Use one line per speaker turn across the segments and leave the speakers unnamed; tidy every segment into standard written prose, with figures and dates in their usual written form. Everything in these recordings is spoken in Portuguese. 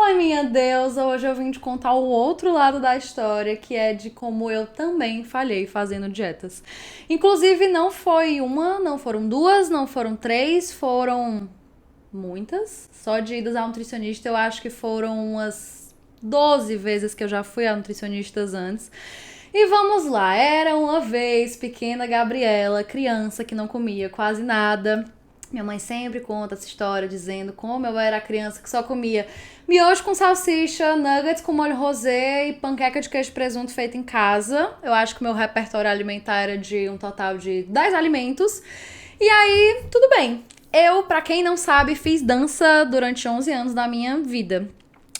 Oi, minha deusa! Hoje eu vim te contar o outro lado da história, que é de como eu também falhei fazendo dietas. Inclusive, não foi uma, não foram duas, não foram três, foram muitas. Só de idas ao nutricionista, eu acho que foram umas 12 vezes que eu já fui a nutricionistas antes. E vamos lá, era uma vez pequena Gabriela, criança que não comia quase nada. Minha mãe sempre conta essa história dizendo como eu era a criança que só comia miojo com salsicha, nuggets com molho rosé e panqueca de queijo e presunto feita em casa. Eu acho que o meu repertório alimentar era de um total de 10 alimentos. E aí, tudo bem. Eu, pra quem não sabe, fiz dança durante 11 anos da minha vida.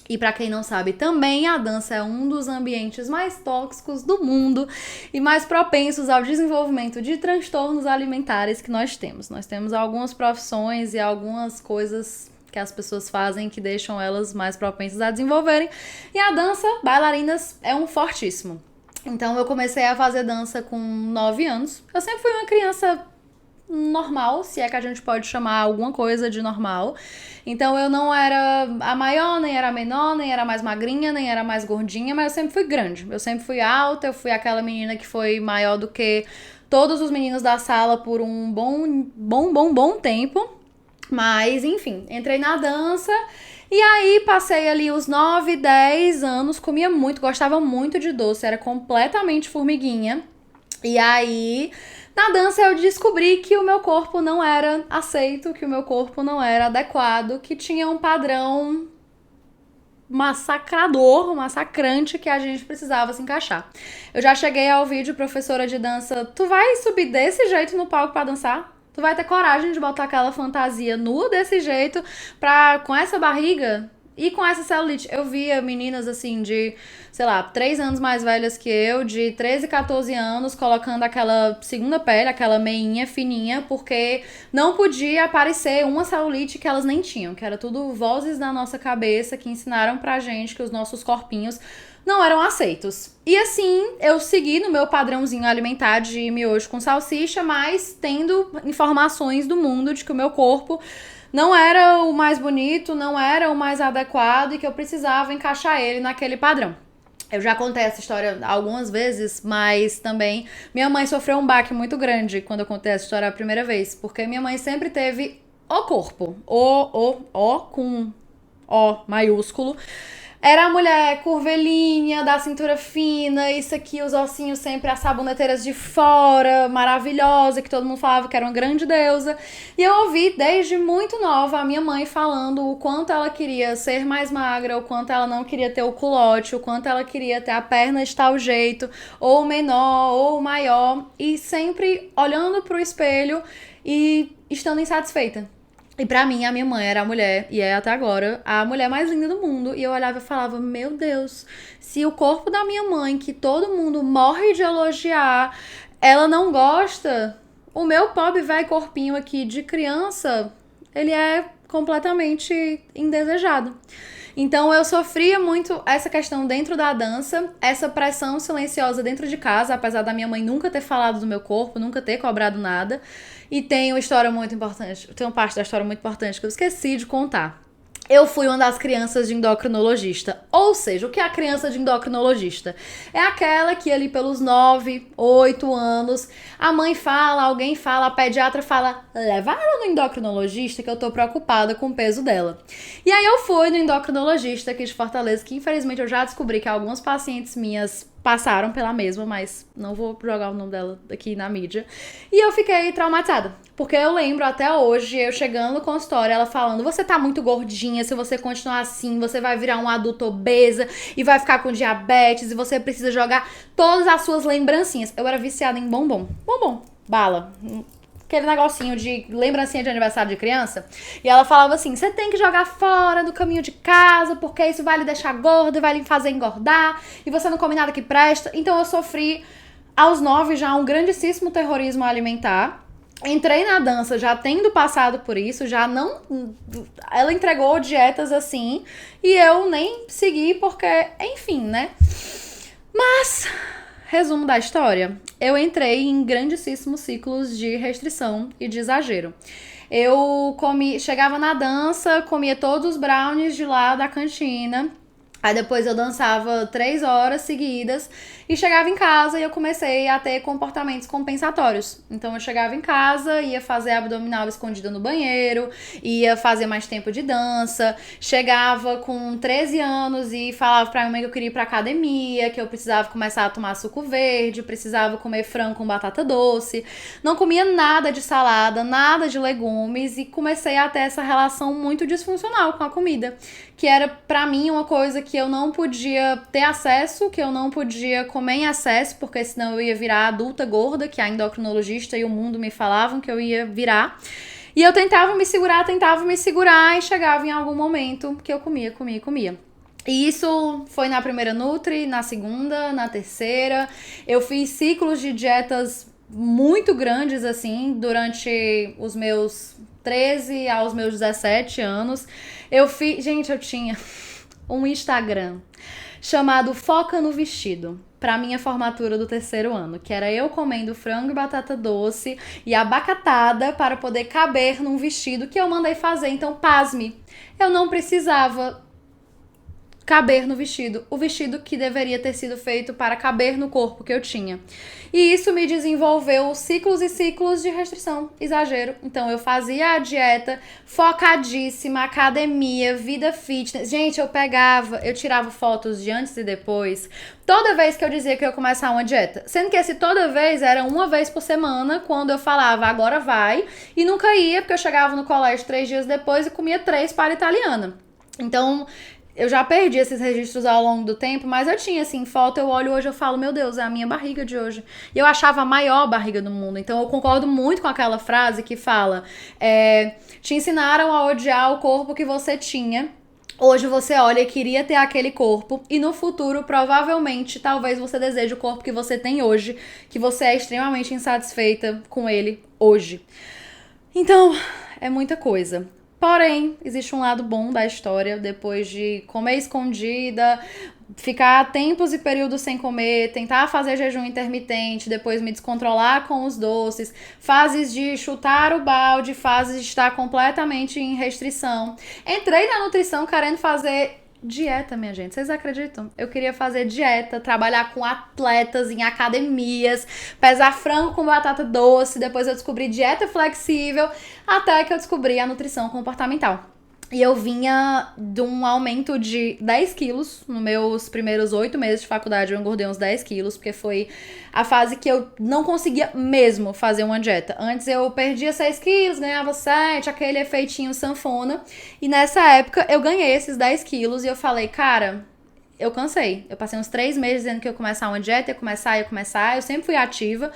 E pra quem não sabe também, a dança é um dos ambientes mais tóxicos do mundo e mais propensos ao desenvolvimento de transtornos alimentares que nós temos. Nós temos algumas profissões e algumas coisas que as pessoas fazem que deixam elas mais propensas a desenvolverem. E a dança, bailarinas, é um fortíssimo. Então eu comecei a fazer dança com 9 anos. Eu sempre fui uma criança normal, se é que a gente pode chamar alguma coisa de normal. Então eu não era a maior, nem era a menor, nem era mais magrinha, nem era mais gordinha, mas eu sempre fui grande. Eu sempre fui alta, eu fui aquela menina que foi maior do que todos os meninos da sala por um bom tempo. Mas, enfim, entrei na dança e aí passei ali os 9, 10 anos, comia muito, gostava muito de doce, era completamente formiguinha. E aí, na dança eu descobri que o meu corpo não era aceito, que o meu corpo não era adequado, que tinha um padrão massacrador, massacrante que a gente precisava se encaixar. Eu já cheguei ao vídeo, professora de dança, tu vai subir desse jeito no palco pra dançar? Tu vai ter coragem de botar aquela fantasia nua desse jeito com essa barriga e com essa celulite? Eu via meninas assim de, sei lá, 3 anos mais velhas que eu, de 13, 14 anos, colocando aquela segunda pele, aquela meinha fininha, porque não podia aparecer uma celulite que elas nem tinham, que era tudo vozes da nossa cabeça que ensinaram pra gente que os nossos corpinhos não eram aceitos. E assim, eu segui no meu padrãozinho alimentar de miojo com salsicha, mas tendo informações do mundo de que o meu corpo não era o mais bonito, não era o mais adequado e que eu precisava encaixar ele naquele padrão. Eu já contei essa história algumas vezes, mas também minha mãe sofreu um baque muito grande quando eu contei essa história a primeira vez, porque minha mãe sempre teve o corpo, o com O maiúsculo. Era a mulher curvilínea, da cintura fina, isso aqui, os ossinhos sempre, as saboneteiras de fora, maravilhosa, que todo mundo falava que era uma grande deusa. E eu ouvi desde muito nova a minha mãe falando o quanto ela queria ser mais magra, o quanto ela não queria ter o culote, o quanto ela queria ter a perna de tal jeito, ou menor, ou maior, e sempre olhando pro espelho e estando insatisfeita. E pra mim, a minha mãe era a mulher, e é até agora, a mulher mais linda do mundo. E eu olhava e falava, meu Deus, se o corpo da minha mãe, que todo mundo morre de elogiar, ela não gosta, o meu pobre velho corpinho aqui de criança, ele é completamente indesejado. Então eu sofria muito essa questão dentro da dança, essa pressão silenciosa dentro de casa, apesar da minha mãe nunca ter falado do meu corpo, nunca ter cobrado nada. E tem uma história muito importante, tem uma parte da história muito importante que eu esqueci de contar. Eu fui uma das crianças de endocrinologista. Ou seja, o que é a criança de endocrinologista? É aquela que ali pelos 9, 8 anos, a mãe fala, alguém fala, a pediatra fala, leva ela no endocrinologista que eu tô preocupada com o peso dela. E aí eu fui no endocrinologista aqui de Fortaleza, que infelizmente eu já descobri que algumas pacientes minhas passaram pela mesma, mas não vou jogar o nome dela aqui na mídia. E eu fiquei traumatizada, porque eu lembro até hoje, eu chegando no consultório, ela falando, você tá muito gordinha, se você continuar assim, você vai virar um adulto obesa e vai ficar com diabetes e você precisa jogar todas as suas lembrancinhas. Eu era viciada em bombom, bala, aquele negocinho de lembrancinha de aniversário de criança. E ela falava assim, você tem que jogar fora do caminho de casa, porque isso vai lhe deixar gordo e vai lhe fazer engordar, e você não come nada que presta. Então eu sofri aos 9 já um grandíssimo terrorismo alimentar. Entrei na dança já tendo passado por isso, já não... Ela entregou dietas assim, e eu nem segui porque, enfim, né? Mas... Resumo da história, eu entrei em grandíssimos ciclos de restrição e de exagero. chegava na dança, comia todos os brownies de lá da cantina. Aí depois eu dançava 3 horas seguidas e chegava em casa e eu comecei a ter comportamentos compensatórios. Então eu chegava em casa, ia fazer abdominal escondida no banheiro, ia fazer mais tempo de dança, chegava com 13 anos e falava pra minha mãe que eu queria ir pra academia, que eu precisava começar a tomar suco verde, precisava comer frango com batata doce. Não comia nada de salada, nada de legumes e comecei a ter essa relação muito disfuncional com a comida, que era pra mim uma coisa que eu não podia ter acesso, que eu não podia comer em excesso, porque senão eu ia virar adulta gorda, que a endocrinologista e o mundo me falavam que eu ia virar. E eu tentava me segurar e chegava em algum momento que eu comia. E isso foi na primeira Nutri, na segunda, na terceira. Eu fiz ciclos de dietas muito grandes, assim, durante os meus 13 aos meus 17 anos. Gente, eu tinha um Instagram chamado Foca no Vestido, pra minha formatura do terceiro ano, que era eu comendo frango e batata doce e abacatada para poder caber num vestido que eu mandei fazer. Então, pasme, eu não precisava caber no vestido, o vestido que deveria ter sido feito para caber no corpo que eu tinha. E isso me desenvolveu ciclos e ciclos de restrição, exagero. Então eu fazia a dieta focadíssima, academia, vida fitness. Gente, eu tirava fotos de antes e depois, toda vez que eu dizia que eu ia começar uma dieta. Sendo que esse toda vez era uma vez por semana, quando eu falava, agora vai, e nunca ia, porque eu chegava no colégio 3 dias depois e comia 3 para italiana. Então, eu já perdi esses registros ao longo do tempo, mas eu tinha, assim, foto, eu olho hoje, eu falo, meu Deus, é a minha barriga de hoje. E eu achava a maior barriga do mundo. Então eu concordo muito com aquela frase que fala, te ensinaram a odiar o corpo que você tinha. Hoje você olha e queria ter aquele corpo, e no futuro, provavelmente, talvez você deseje o corpo que você tem hoje, que você é extremamente insatisfeita com ele hoje. Então, é muita coisa. Porém, existe um lado bom da história, depois de comer escondida, ficar tempos e períodos sem comer, tentar fazer jejum intermitente, depois me descontrolar com os doces, fases de chutar o balde, fases de estar completamente em restrição. Entrei na nutrição querendo fazer dieta, minha gente, vocês acreditam? Eu queria fazer dieta, trabalhar com atletas em academias, pesar frango com batata doce, depois eu descobri dieta flexível, até que eu descobri a nutrição comportamental. E eu vinha de um aumento de 10 quilos. Nos meus primeiros 8 meses de faculdade eu engordei uns 10 quilos, porque foi a fase que eu não conseguia mesmo fazer uma dieta. Antes eu perdia 6 quilos, ganhava 7, aquele efeitinho sanfona. E nessa época eu ganhei esses 10 quilos e eu falei, cara, eu cansei. Eu passei uns 3 meses dizendo que eu ia começar uma dieta, ia começar. Eu sempre fui ativa,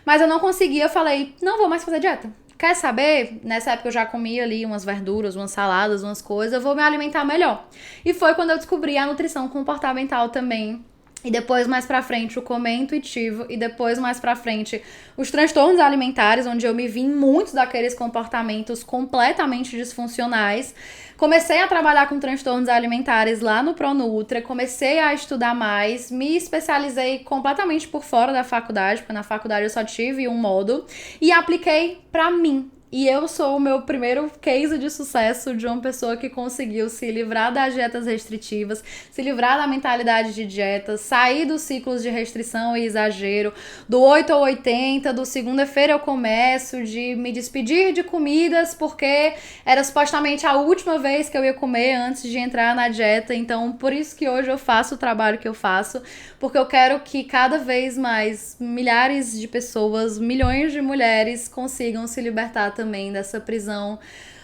mas eu não conseguia. Eu falei, não vou mais fazer dieta. Quer saber? Nessa época eu já comia ali umas verduras, umas saladas, umas coisas, eu vou me alimentar melhor. E foi quando eu descobri a nutrição comportamental também. E depois, mais pra frente, o comer intuitivo. E depois, mais pra frente, os transtornos alimentares, onde eu me vi em muitos daqueles comportamentos completamente disfuncionais. Comecei a trabalhar com transtornos alimentares lá no ProNutra, comecei a estudar mais, me especializei completamente por fora da faculdade, porque na faculdade eu só tive um módulo, e apliquei pra mim. E eu sou o meu primeiro case de sucesso de uma pessoa que conseguiu se livrar das dietas restritivas, se livrar da mentalidade de dieta, sair dos ciclos de restrição e exagero, do 8 ou 80, do segunda-feira eu começo, de me despedir de comidas porque era supostamente a última vez que eu ia comer antes de entrar na dieta. Então, por isso que hoje eu faço o trabalho que eu faço, porque eu quero que cada vez mais milhares de pessoas, milhões de mulheres consigam se libertar também dessa prisão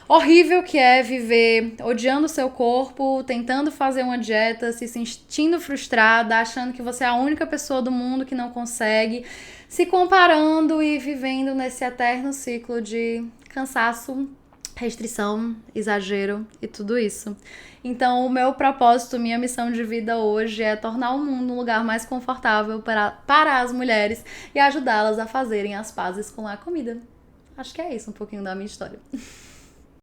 horrível que é viver odiando o seu corpo, tentando fazer uma dieta, se sentindo frustrada, achando que você é a única pessoa do mundo que não consegue, se comparando e vivendo nesse eterno ciclo de cansaço, restrição, exagero e tudo isso. Então, o meu propósito, minha missão de vida hoje é tornar o mundo um lugar mais confortável para as mulheres e ajudá-las a fazerem as pazes com a comida. Acho que é isso, um pouquinho da minha história.